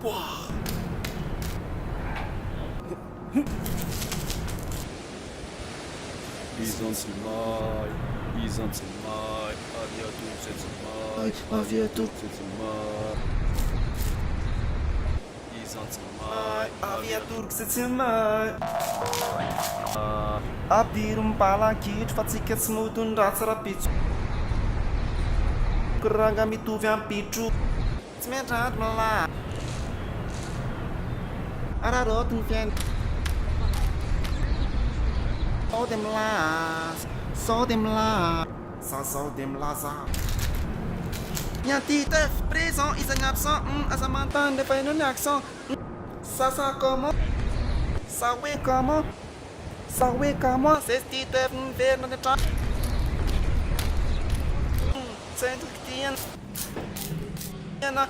哇！Izanțimai, Izanțimai, aviatul Aviatul, Izanțimai, aviatul que se mai. Abrir pala aqui de fazer que se muda raça rapid. Keranga mi tu vem pichu. Smerat mala. Ararot vem. Só dem lá, só dem lá, Nhà ti tef prison isa ngap so asamantan de fai no nyak so sa como sawe como ses ti tef ver no ta sen tu tian na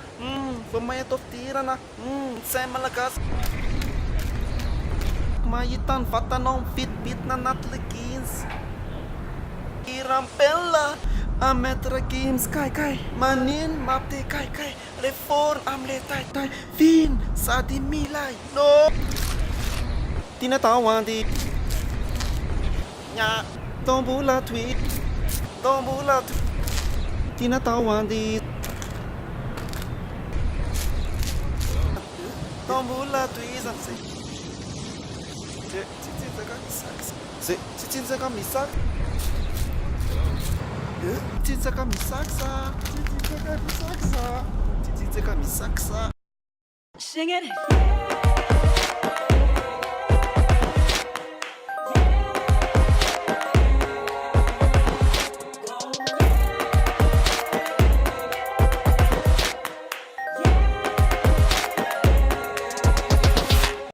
foi mai to tira na sen malakas mayitan fata non fit na natlikins irampella Ametra games kai manin mapte kai reform amle tai fin sadi milai no tinatawan di nya tombula tweet tinatawan di tombula tweet Cinza kami sak Cinza kami saksa Sing it.